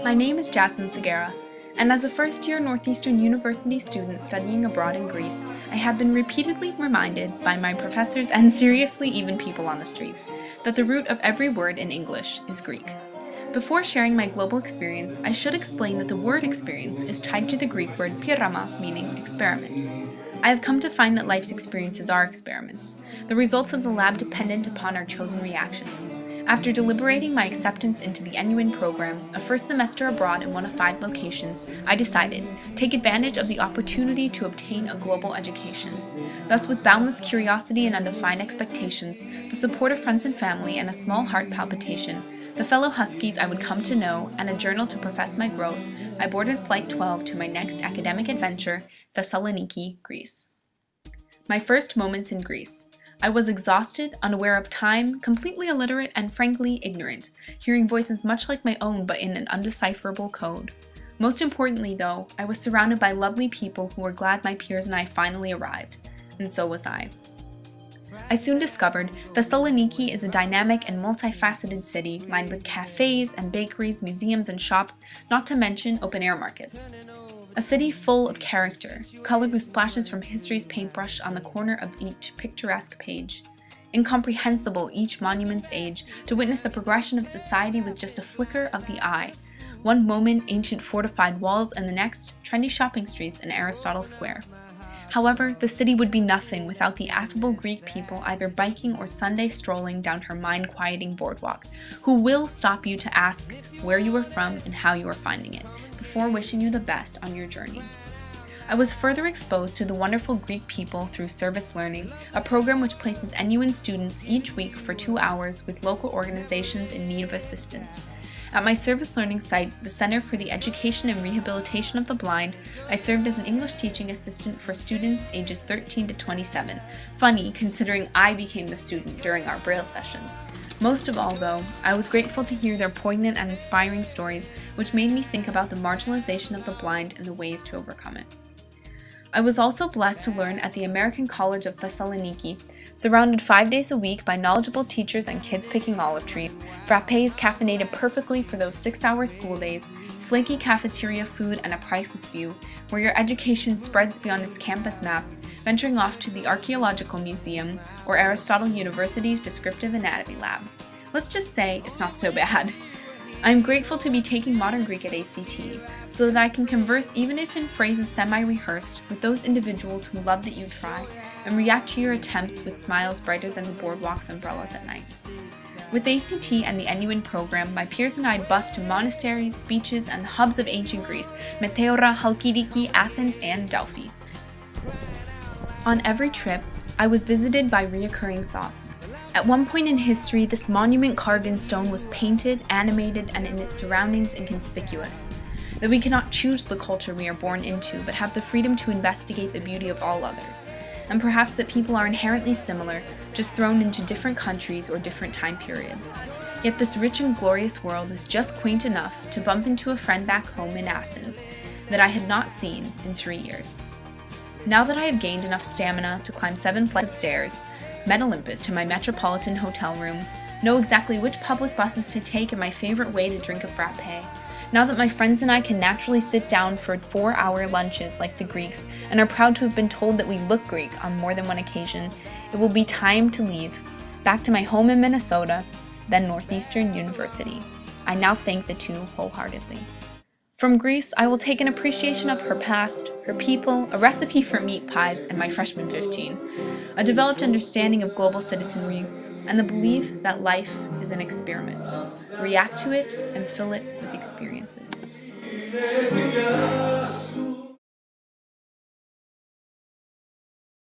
My name is Jasmine Segarra, and as a first-year Northeastern University student studying abroad in Greece, I have been repeatedly reminded by my professors and seriously even people on the streets that the root of every word in English is Greek. Before sharing my global experience, I should explain that the word experience is tied to the Greek word pyrama, meaning experiment. I have come to find that life's experiences are experiments, the results of the lab dependent upon our chosen reactions. After deliberating my acceptance into the NUin program, a first semester abroad in one of 5 locations, I decided to take advantage of the opportunity to obtain a global education. Thus, with boundless curiosity and undefined expectations, the support of friends and family, and a small heart palpitation, the fellow Huskies I would come to know, and a journal to profess my growth, I boarded Flight 12 to my next academic adventure, Thessaloniki, Greece. My first moments in Greece. I was exhausted, unaware of time, completely illiterate, and frankly ignorant, hearing voices much like my own but in an undecipherable code. Most importantly, though, I was surrounded by lovely people who were glad my peers and I finally arrived, and so was I. I soon discovered Thessaloniki is a dynamic and multifaceted city lined with cafes and bakeries, museums and shops, not to mention open-air markets. A city full of character, colored with splashes from history's paintbrush on the corner of each picturesque page. Incomprehensible each monument's age, to witness the progression of society with just a flicker of the eye. One moment, ancient fortified walls, and the next, trendy shopping streets in Aristotle Square. However, the city would be nothing without the affable Greek people either biking or Sunday strolling down her mind-quieting boardwalk, who will stop you to ask where you are from and how you are finding it, before wishing you the best on your journey. I was further exposed to the wonderful Greek people through Service Learning, a program which places NUin students each week for 2 hours with local organizations in need of assistance. At my Service Learning site, the Center for the Education and Rehabilitation of the Blind, I served as an English teaching assistant for students ages 13 to 27. Funny, considering I became the student during our Braille sessions. Most of all, though, I was grateful to hear their poignant and inspiring stories, which made me think about the marginalization of the blind and the ways to overcome it. I was also blessed to learn at the American College of Thessaloniki, surrounded 5 days a week by knowledgeable teachers and kids picking olive trees, frappes caffeinated perfectly for those 6-hour school days, flaky cafeteria food, and a priceless view, where your education spreads beyond its campus map, venturing off to the Archaeological Museum or Aristotle University's Descriptive Anatomy Lab. Let's just say it's not so bad. I'm grateful to be taking Modern Greek at ACT, so that I can converse, even if in phrases semi-rehearsed, with those individuals who love that you try, and react to your attempts with smiles brighter than the boardwalk's umbrellas at night. With ACT and the NUin program, my peers and I bus to monasteries, beaches, and the hubs of ancient Greece, Meteora, Halkidiki, Athens, and Delphi. On every trip, I was visited by reoccurring thoughts. At one point in history, this monument carved in stone was painted, animated, and in its surroundings inconspicuous. That we cannot choose the culture we are born into, but have the freedom to investigate the beauty of all others. And perhaps that people are inherently similar, just thrown into different countries or different time periods. Yet this rich and glorious world is just quaint enough to bump into a friend back home in Athens that I had not seen in 3 years. Now that I have gained enough stamina to climb 7 flights of stairs, met Olympus to my metropolitan hotel room, know exactly which public buses to take and my favorite way to drink a frappe, now that my friends and I can naturally sit down for 4-hour lunches like the Greeks and are proud to have been told that we look Greek on more than one occasion, it will be time to leave, back to my home in Minnesota, then Northeastern University. I now thank the two wholeheartedly. From Greece, I will take an appreciation of her past, her people, a recipe for meat pies, and my freshman 15, a developed understanding of global citizenry, and the belief that life is an experiment. React to it and fill it with experiences.